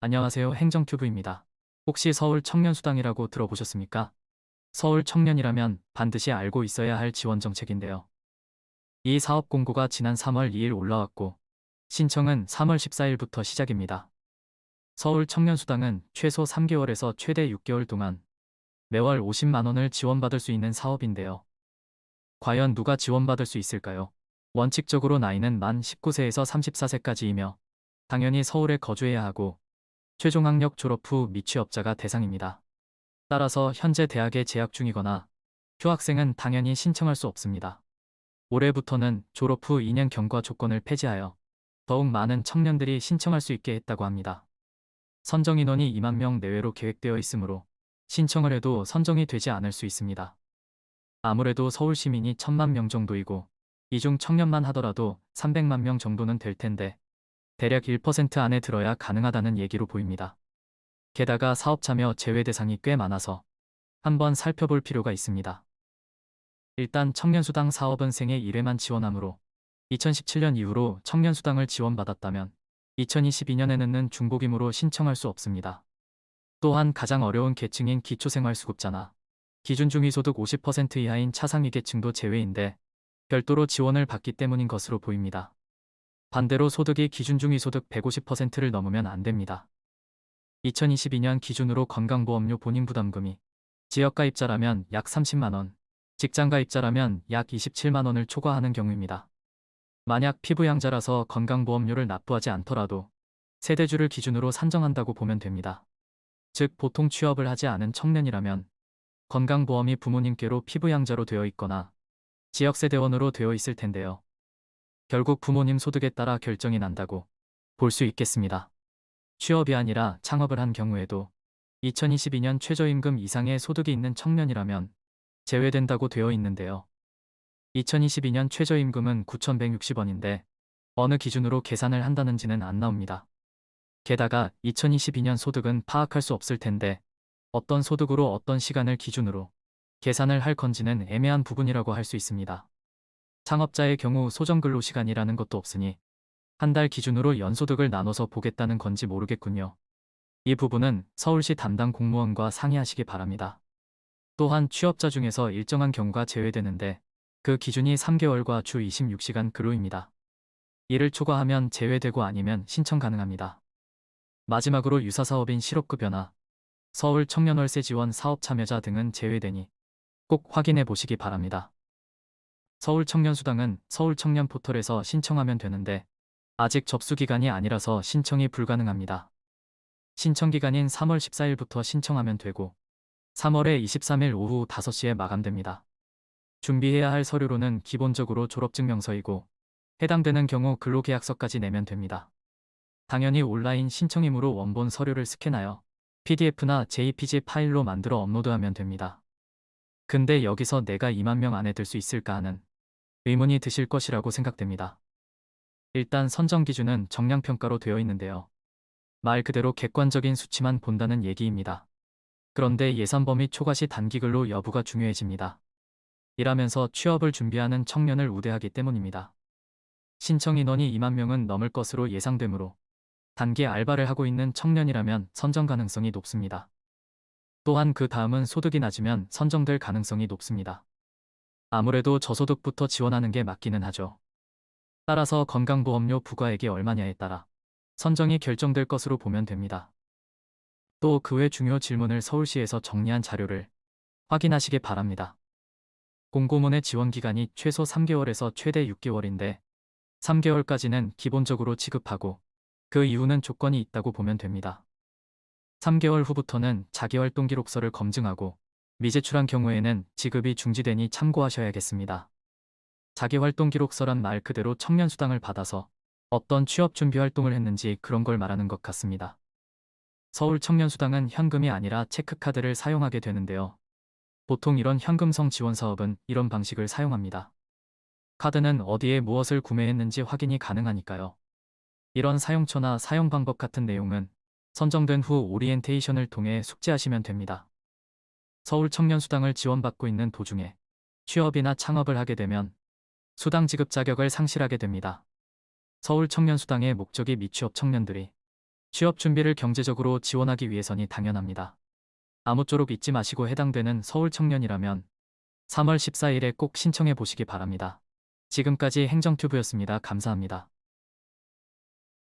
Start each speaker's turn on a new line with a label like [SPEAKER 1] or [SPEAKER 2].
[SPEAKER 1] 안녕하세요. 행정튜브입니다. 혹시 서울 청년수당이라고 들어보셨습니까? 서울 청년이라면 반드시 알고 있어야 할 지원 정책인데요. 이 사업 공고가 지난 3월 2일 올라왔고, 신청은 3월 14일부터 시작입니다. 서울 청년수당은 최소 3개월에서 최대 6개월 동안 매월 50만 원을 지원받을 수 있는 사업인데요. 과연 누가 지원받을 수 있을까요? 원칙적으로 나이는 만 19세에서 34세까지이며, 당연히 서울에 거주해야 하고, 최종 학력 졸업 후 미취업자가 대상입니다. 따라서 현재 대학에 재학 중이거나 휴학생은 당연히 신청할 수 없습니다. 올해부터는 졸업 후 2년 경과 조건을 폐지하여 더욱 많은 청년들이 신청할 수 있게 했다고 합니다. 선정 인원이 2만 명 내외로 계획되어 있으므로 신청을 해도 선정이 되지 않을 수 있습니다. 아무래도 서울 시민이 1천만 명 정도이고 이 중 청년만 하더라도 300만 명 정도는 될 텐데 대략 1% 안에 들어야 가능하다는 얘기로 보입니다. 게다가 사업 참여 제외 대상이 꽤 많아서 한번 살펴볼 필요가 있습니다. 일단 청년수당 사업은 생애 1회만 지원하므로 2017년 이후로 청년수당을 지원받았다면 2022년에는 중복임으로 신청할 수 없습니다. 또한 가장 어려운 계층인 기초생활수급자나 기준중위소득 50% 이하인 차상위계층도 제외인데 별도로 지원을 받기 때문인 것으로 보입니다. 반대로 소득이 기준중위소득 150%를 넘으면 안 됩니다. 2022년 기준으로 건강보험료 본인부담금이 지역가입자라면 약 30만 원, 직장가입자라면 약 27만 원을 초과하는 경우입니다. 만약 피부양자라서 건강보험료를 납부하지 않더라도 세대주를 기준으로 산정한다고 보면 됩니다. 즉 보통 취업을 하지 않은 청년이라면 건강보험이 부모님께로 피부양자로 되어 있거나 지역세대원으로 되어 있을 텐데요. 결국 부모님 소득에 따라 결정이 난다고 볼 수 있겠습니다. 취업이 아니라 창업을 한 경우에도 2022년 최저임금 이상의 소득이 있는 청년이라면 제외된다고 되어 있는데요. 2022년 최저임금은 9,160원인데 어느 기준으로 계산을 한다는지는 안 나옵니다. 게다가 2022년 소득은 파악할 수 없을 텐데 어떤 소득으로 어떤 시간을 기준으로 계산을 할 건지는 애매한 부분이라고 할 수 있습니다. 창업자의 경우 소정근로시간이라는 것도 없으니 한 달 기준으로 연소득을 나눠서 보겠다는 건지 모르겠군요. 이 부분은 서울시 담당 공무원과 상의하시기 바랍니다. 또한 취업자 중에서 일정한 경우가 제외되는데 그 기준이 3개월과 주 26시간 근로입니다. 이를 초과하면 제외되고 아니면 신청 가능합니다. 마지막으로 유사사업인 실업급여나 서울 청년월세 지원 사업 참여자 등은 제외되니 꼭 확인해 보시기 바랍니다. 서울 청년수당은 서울 청년 포털에서 신청하면 되는데 아직 접수 기간이 아니라서 신청이 불가능합니다. 신청 기간인 3월 14일부터 신청하면 되고 3월에 23일 오후 5시에 마감됩니다. 준비해야 할 서류로는 기본적으로 졸업증명서이고 해당되는 경우 근로계약서까지 내면 됩니다. 당연히 온라인 신청이므로 원본 서류를 스캔하여 PDF나 JPG 파일로 만들어 업로드하면 됩니다. 근데 여기서 내가 2만 명 안에 들 수 있을까 하는 의문이 드실 것이라고 생각됩니다. 일단 선정 기준은 정량평가로 되어 있는데요. 말 그대로 객관적인 수치만 본다는 얘기입니다. 그런데 예산 범위 초과 시 단기근로 여부가 중요해집니다. 일하면서 취업을 준비하는 청년을 우대하기 때문입니다. 신청 인원이 2만 명은 넘을 것으로 예상되므로 단기 알바를 하고 있는 청년이라면 선정 가능성이 높습니다. 또한 그 다음은 소득이 낮으면 선정될 가능성이 높습니다. 아무래도 저소득부터 지원하는 게 맞기는 하죠. 따라서 건강보험료 부과액이 얼마냐에 따라 선정이 결정될 것으로 보면 됩니다. 또 그 외 중요 질문을 서울시에서 정리한 자료를 확인하시기 바랍니다. 공고문의 지원 기간이 최소 3개월에서 최대 6개월인데 3개월까지는 기본적으로 지급하고 그 이후는 조건이 있다고 보면 됩니다. 3개월 후부터는 자기활동 기록서를 검증하고 미제출한 경우에는 지급이 중지되니 참고하셔야겠습니다. 자기활동 기록서란 말 그대로 청년수당을 받아서 어떤 취업 준비 활동을 했는지 그런 걸 말하는 것 같습니다. 서울 청년수당은 현금이 아니라 체크카드를 사용하게 되는데요. 보통 이런 현금성 지원 사업은 이런 방식을 사용합니다. 카드는 어디에 무엇을 구매했는지 확인이 가능하니까요. 이런 사용처나 사용 방법 같은 내용은 선정된 후 오리엔테이션을 통해 숙지하시면 됩니다. 서울 청년수당을 지원받고 있는 도중에 취업이나 창업을 하게 되면 수당 지급 자격을 상실하게 됩니다. 서울 청년수당의 목적이 미취업 청년들이 취업 준비를 경제적으로 지원하기 위해서니 당연합니다. 아무쪼록 잊지 마시고 해당되는 서울 청년이라면 3월 14일에 꼭 신청해 보시기 바랍니다. 지금까지 행정튜브였습니다. 감사합니다.